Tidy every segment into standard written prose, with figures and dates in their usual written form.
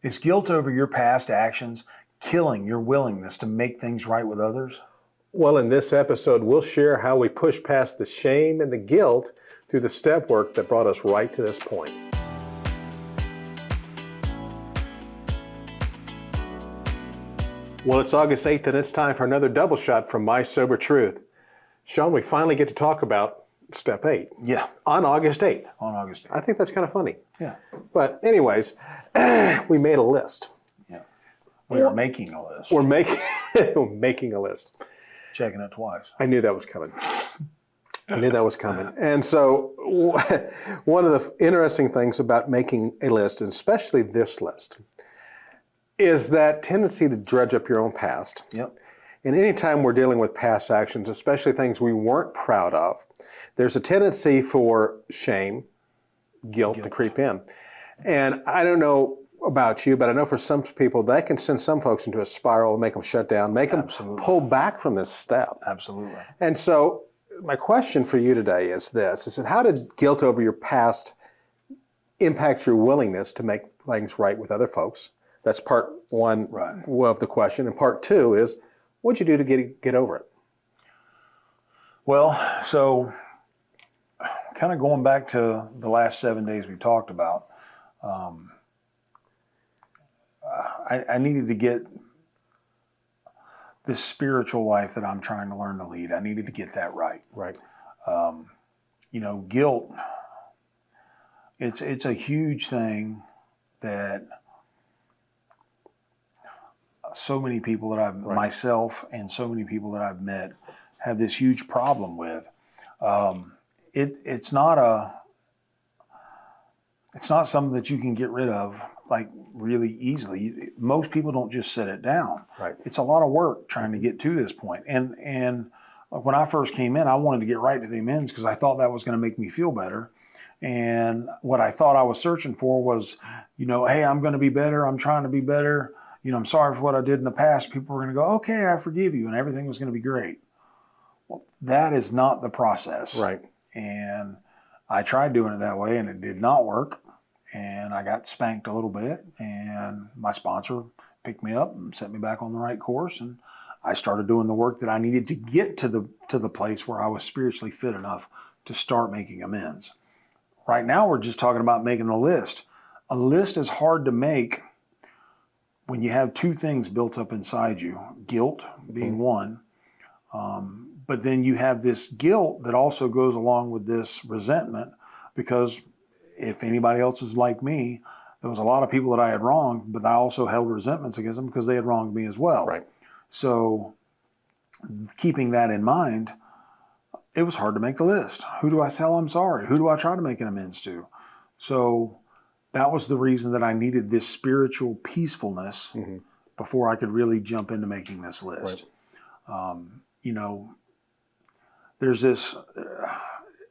Is guilt over your past actions killing your willingness to make things right with others? Well, in this episode, we'll share how we push past the shame and the guilt through the step work that brought us right to this point. Well, it's August 8th, and it's time for another double shot from My Sober Truth. Sean, we finally get to talk about step 8. Yeah. On August 8th. On August 8th. I think that's kind of funny. Yeah. But anyways, we made a list. Yeah. We are making a list. We're making a list. Checking it twice. I knew that was coming. And so one of the interesting things about making a list, and especially this list, is that tendency to dredge up your own past. Yep. And anytime we're dealing with past actions, especially things we weren't proud of, there's a tendency for shame, guilt to creep in. And I don't know about you, but I know for some people that can send some folks into a spiral, make them shut down, make them pull back from this step. Absolutely. And so my question for you today is this, is that how did guilt over your past impact your willingness to make things right with other folks? That's part one of the question. And part two is, what'd you do to get over it? Well, so kind of going back to the last 7 days we talked about, I needed to get this spiritual life that I'm trying to learn to lead. I needed to get that right. Right. Guilt, it's a huge thing that so many people that myself and so many people that I've met have this huge problem with. It's not something that you can get rid of like really easily. Most people don't just set it down. Right. It's a lot of work trying to get to this point. And when I first came in, I wanted to get right to the amends because I thought that was going to make me feel better. And what I thought I was searching for was, hey, I'm going to be better. I'm trying to be better. I'm sorry for what I did in the past. People were going to go, okay, I forgive you, and everything was going to be great. Well, that is not the process. Right. And I tried doing it that way, and it did not work. And I got spanked a little bit, and my sponsor picked me up and set me back on the right course. And I started doing the work that I needed to get to the place where I was spiritually fit enough to start making amends. Right now, we're just talking about making a list. A list is hard to make when you have two things built up inside you, guilt being one, but then you have this guilt that also goes along with this resentment, because if anybody else is like me, there was a lot of people that I had wronged, but I also held resentments against them because they had wronged me as well. Right. So keeping that in mind, it was hard to make the list. Who do I tell I'm sorry? Who do I try to make an amends to? So that was the reason that I needed this spiritual peacefulness before I could really jump into making this list. Right. There's this,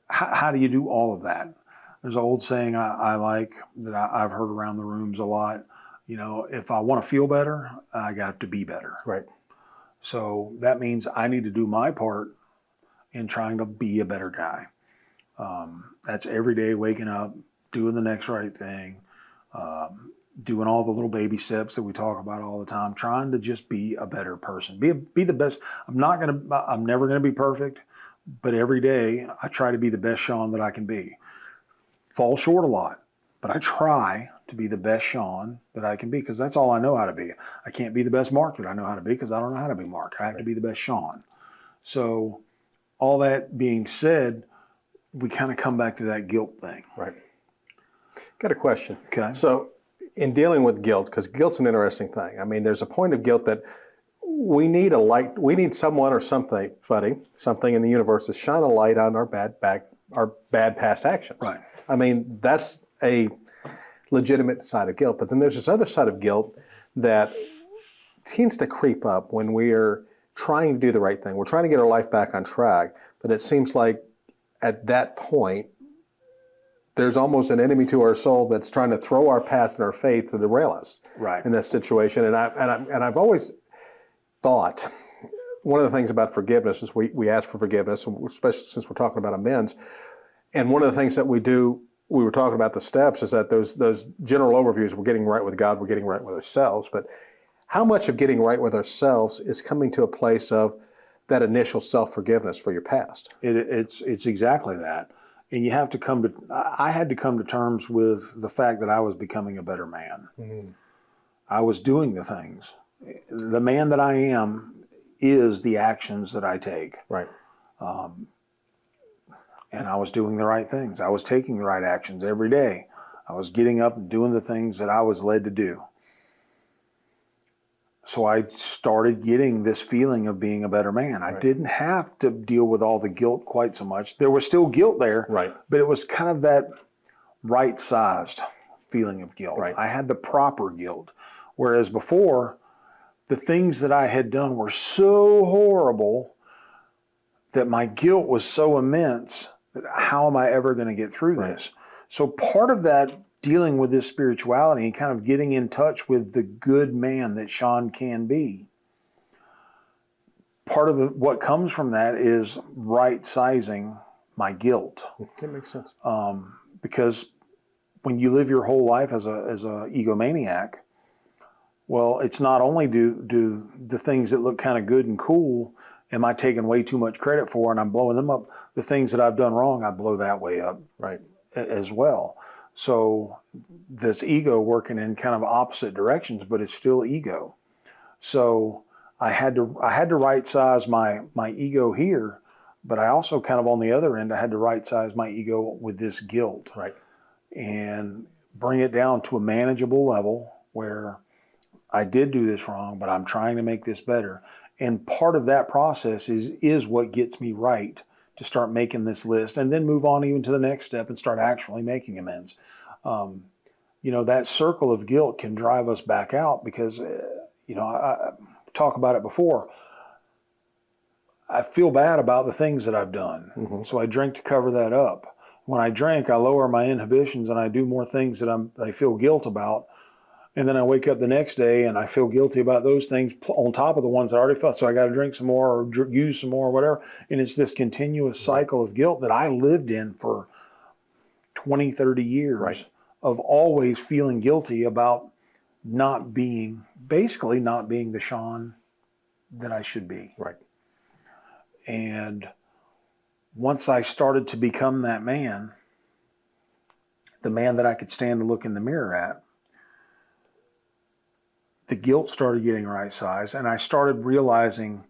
how do you do all of that? There's an old saying I like that I've heard around the rooms a lot. If I want to feel better, I got to be better. Right. So that means I need to do my part in trying to be a better guy. That's every day waking up, doing the next right thing, doing all the little baby steps that we talk about all the time, trying to just be a better person, be the best. I'm never going to be perfect, but every day I try to be the best Sean that I can be. Fall short a lot, but I try to be the best Sean that I can be, because that's all I know how to be. I can't be the best Mark that I know how to be because I don't know how to be Mark. I have to be the best Sean. So all that being said, we kind of come back to that guilt thing. Right. Got a question. Okay. So in dealing with guilt, because guilt's an interesting thing. I mean, there's a point of guilt that we need someone or something in the universe to shine a light on our bad past actions. Right. I mean, that's a legitimate side of guilt. But then there's this other side of guilt that tends to creep up when we are trying to do the right thing. We're trying to get our life back on track, but it seems like at that point, there's almost an enemy to our soul that's trying to throw our past and our faith to derail us in this situation. And I've always thought, one of the things about forgiveness is we ask for forgiveness, especially since we're talking about amends. And one of the things that we do we were talking about the steps, is that those general overviews, we're getting right with God, we're getting right with ourselves, but how much of getting right with ourselves is coming to a place of that initial self-forgiveness for your past? It's exactly that. And you have to I had to come to terms with the fact that I was becoming a better man. Mm-hmm. I was doing the things. The man that I am is the actions that I take. Right. And I was doing the right things. I was taking the right actions every day. I was getting up and doing the things that I was led to do. So I started getting this feeling of being a better man. I didn't have to deal with all the guilt quite so much. There was still guilt there, Right. but it was kind of that right-sized feeling of guilt. Right. I had the proper guilt. Whereas before, the things that I had done were so horrible that my guilt was so immense that how am I ever going to get through this? So part of that dealing with this spirituality and kind of getting in touch with the good man that Sean can be, part of what comes from that is right-sizing my guilt. That makes sense. Because when you live your whole life as a egomaniac, well, it's not only do the things that look kind of good and cool am I taking way too much credit for and I'm blowing them up, the things that I've done wrong, I blow that way up as well. So this ego working in kind of opposite directions, but it's still ego. So I had to right size my ego here, but I also kind of on the other end, I had to right size my ego with this guilt. Right. And bring it down to a manageable level where I did do this wrong, but I'm trying to make this better. And part of that process is what gets me right to start making this list and then move on even to the next step and start actually making amends. That circle of guilt can drive us back out because, I talk about it before. I feel bad about the things that I've done. Mm-hmm. So I drink to cover that up. When I drink, I lower my inhibitions and I do more things that I feel guilt about. And then I wake up the next day and I feel guilty about those things on top of the ones I already felt. So I got to drink some more or use some more or whatever. And it's this continuous cycle of guilt that I lived in for 20, 30 years of always feeling guilty about basically not being the Sean that I should be. Right. And once I started to become that man, the man that I could stand to look in the mirror at, the guilt started getting right size, and I started realizing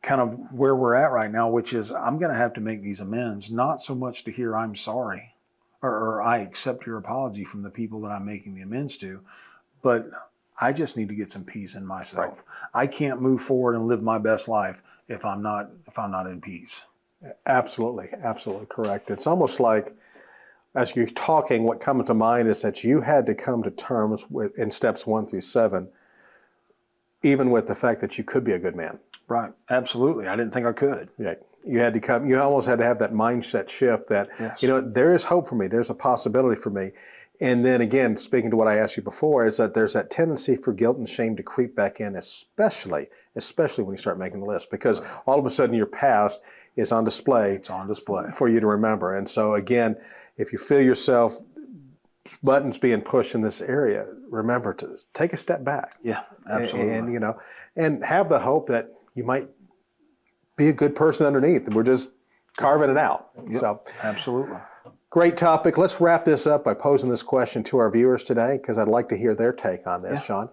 kind of where we're at right now, which is I'm going to have to make these amends, not so much to hear I'm sorry or I accept your apology from the people that I'm making the amends to, but I just need to get some peace in myself. Right. I can't move forward and live my best life if I'm not in peace. Absolutely, absolutely correct. It's almost like, as you're talking, what comes to mind is that you had to come to terms with, in steps 1 through 7, even with the fact that you could be a good man. Right, absolutely. I didn't think I could. Yeah, you almost had to have that mindset shift that, there is hope for me, there's a possibility for me. And then again, speaking to what I asked you before, is that there's that tendency for guilt and shame to creep back in, especially when you start making the list, because all of a sudden your past is on display. It's on display for you to remember. And so again, if you feel yourself buttons being pushed in this area, remember to take a step back. Yeah, absolutely. And have the hope that you might be a good person underneath. We're just carving it out. Yep, so absolutely. Great topic. Let's wrap this up by posing this question to our viewers today, because I'd like to hear their take on this, Sean.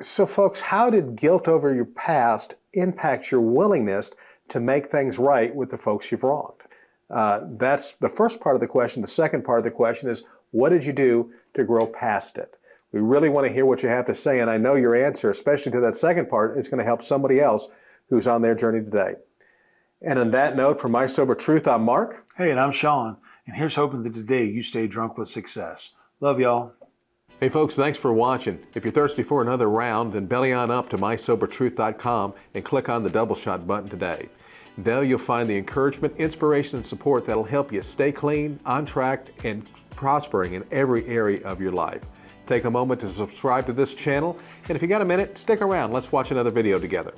So folks, how did guilt over your past impact your willingness to make things right with the folks you've wronged? That's the first part of the question. The second part of the question is, what did you do to grow past it? We really want to hear what you have to say, and I know your answer, especially to that second part, is going to help somebody else who's on their journey today. And on that note, from My Sober Truth, I'm Mark. Hey, and I'm Sean. And here's hoping that today you stay drunk with success. Love y'all. Hey folks, thanks for watching. If you're thirsty for another round, then belly on up to mysobertruth.com and click on the double shot button today. There you'll find the encouragement, inspiration, and support that'll help you stay clean, on track, and prospering in every area of your life. Take a moment to subscribe to this channel, and if you got a minute, stick around. Let's watch another video together.